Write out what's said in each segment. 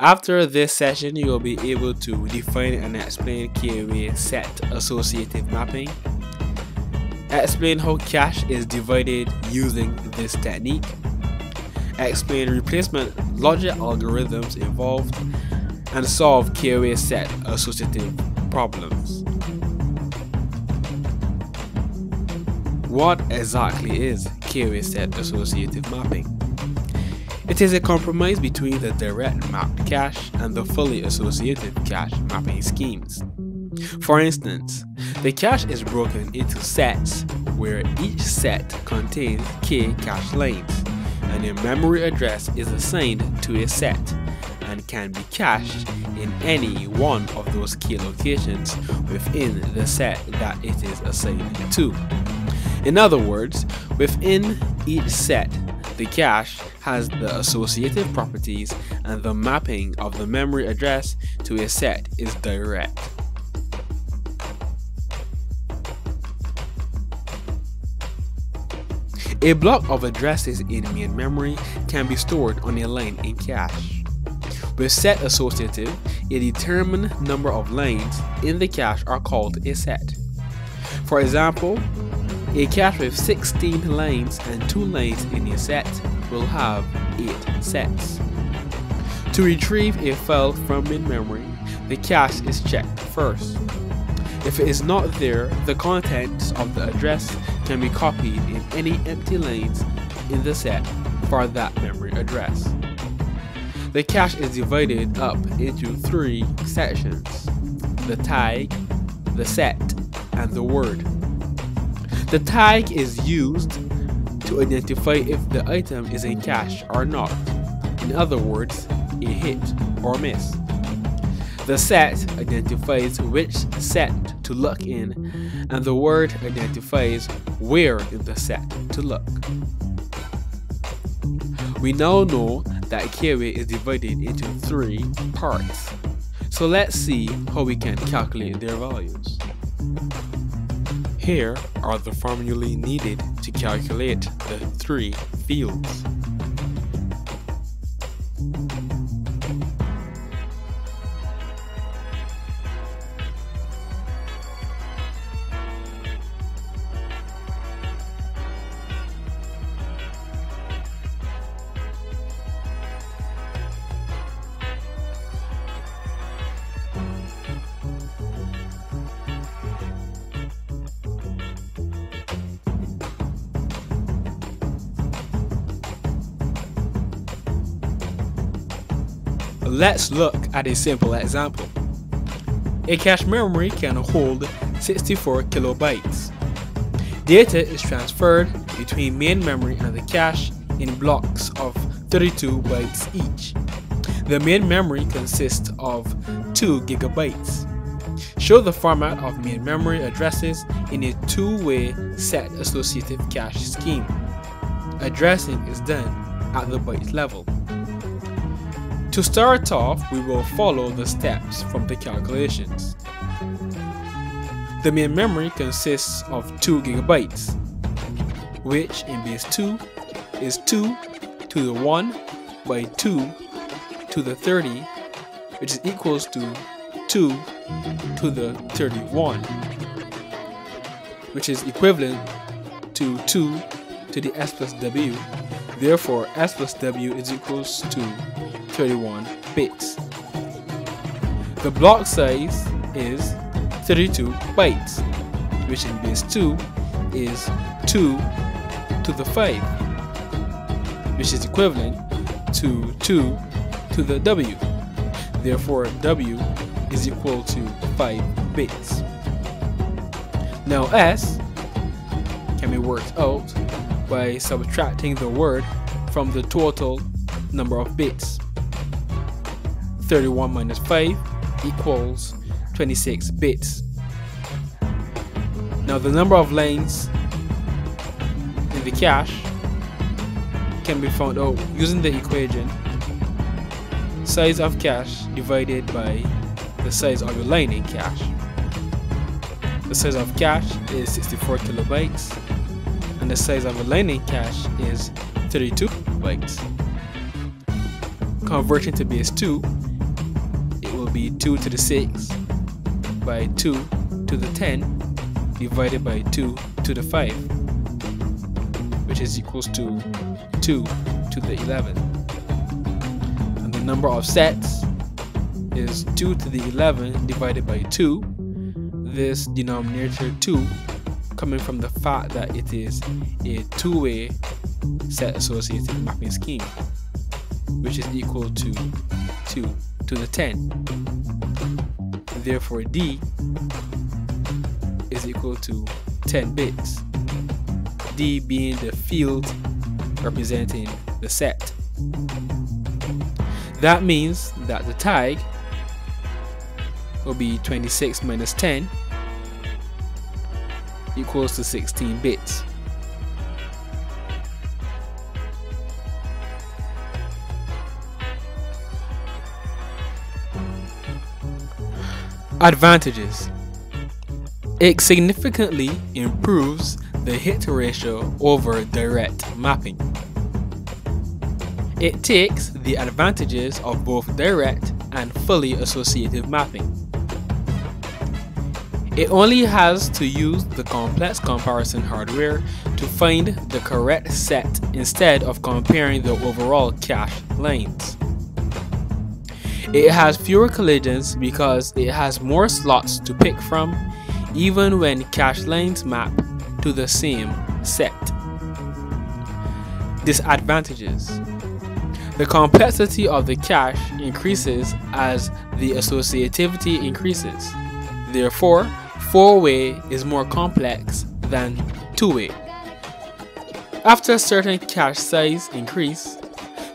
After this session, you will be able to define and explain KOA set associative mapping, explain how cache is divided using this technique, explain replacement logic algorithms involved, and solve KOA set associative problems. What exactly is KOA set associative mapping? It is a compromise between the direct mapped cache and the fully associative cache mapping schemes. For instance, the cache is broken into sets where each set contains k cache lanes, and a memory address is assigned to a set and can be cached in any one of those k locations within the set that it is assigned to. In other words, within each set, the cache has the associative properties and the mapping of the memory address to a set is direct. A block of addresses in main memory can be stored on a line in cache. With set associative, a determined number of lanes in the cache are called a set. For example, a cache with 16 lanes and 2 lanes in a set will have 8 sets. To retrieve a file from main memory, the cache is checked first. If it is not there, the contents of the address can be copied in any empty lanes in the set for that memory address. The cache is divided up into 3 sections: the tag, the set, and the word. The tag is used to identify if the item is in cache or not, in other words, a hit or miss. The set identifies which set to look in, and the word identifies where in the set to look. We now know that KOA is divided into 3 parts, so let's see how we can calculate their values. Here are the formulae needed to calculate the 3 fields. Let's look at a simple example. A cache memory can hold 64 kilobytes. Data is transferred between main memory and the cache in blocks of 32 bytes each. The main memory consists of 2 gigabytes. Show the format of main memory addresses in a 2-way set associative cache scheme. Addressing is done at the byte level. To start off, we will follow the steps from the calculations. The main memory consists of 2 gigabytes, which in base 2 is 2 to the 1 by 2 to the 30, which is equals to 2 to the 31, which is equivalent to 2 to the s plus w. Therefore, s plus w is equals to 31 bits. The block size is 32 bytes, which in base 2 is 2 to the 5, which is equivalent to 2 to the w. Therefore, w is equal to 5 bits. Now s can be worked out by subtracting the word from the total number of bits. 31 minus 5 equals 26 bits. Now the number of lanes in the cache can be found out using the equation size of cache divided by the size of the line in cache. The size of cache is 64 kilobytes and the size of a line in cache is 32 bytes. Converting to base 2, be 2 to the 6 by 2 to the 10 divided by 2 to the 5, which is equals to 2 to the 11. And the number of sets is 2 to the 11 divided by 2. This denominator 2 coming from the fact that it is a two-way set associative mapping scheme, which is equal to 2 to the 10. Therefore, D is equal to 10 bits, D being the field representing the set. That means that the tag will be 26 minus 10 equals to 16 bits. Advantages. It significantly improves the hit ratio over direct mapping. It takes the advantages of both direct and fully associative mapping. It only has to use the complex comparison hardware to find the correct set instead of comparing the overall cache lines. It has fewer collisions because it has more slots to pick from, even when cache lines map to the same set. Disadvantages. The complexity of the cache increases as the associativity increases. Therefore, 4-way is more complex than 2-way. After a certain cache size increase,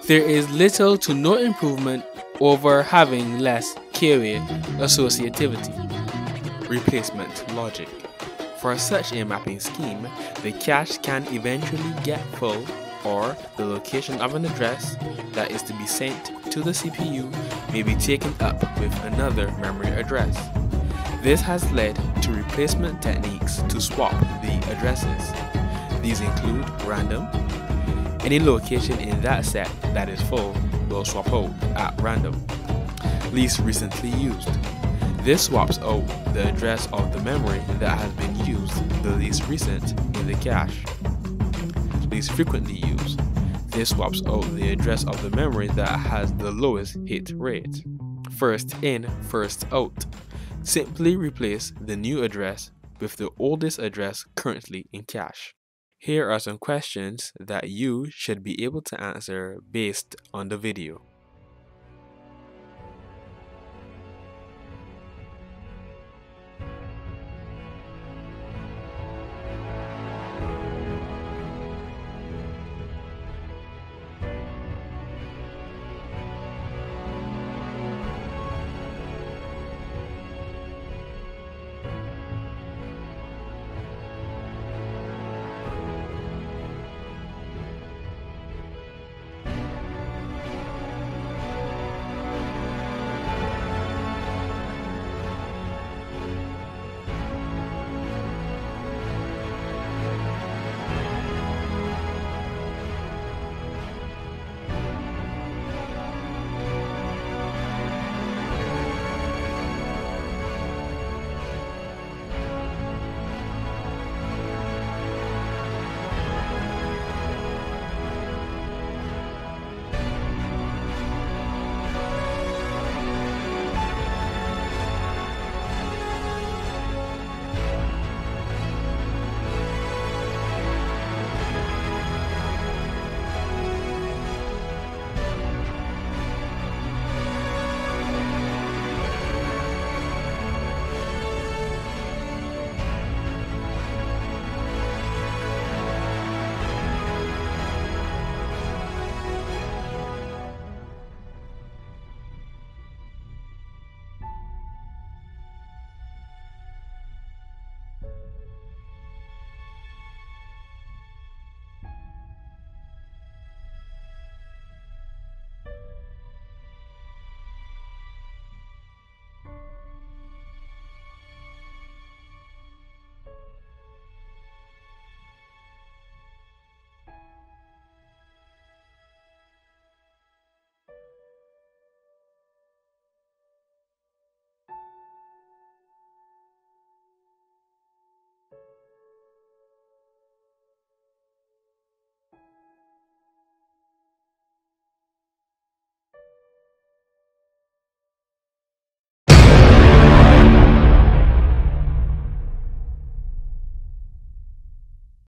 there is little to no improvement over having less k-way associativity. Replacement logic. For such a mapping scheme, the cache can eventually get full, or the location of an address that is to be sent to the CPU may be taken up with another memory address. This has led to replacement techniques to swap the addresses. These include random. Any location in that set that is full will swap out at random. Least recently used. This swaps out the address of the memory that has been used the least recent in the cache. Least frequently used. This swaps out the address of the memory that has the lowest hit rate. First in, first out. Simply replace the new address with the oldest address currently in cache. Here are some questions that you should be able to answer based on the video.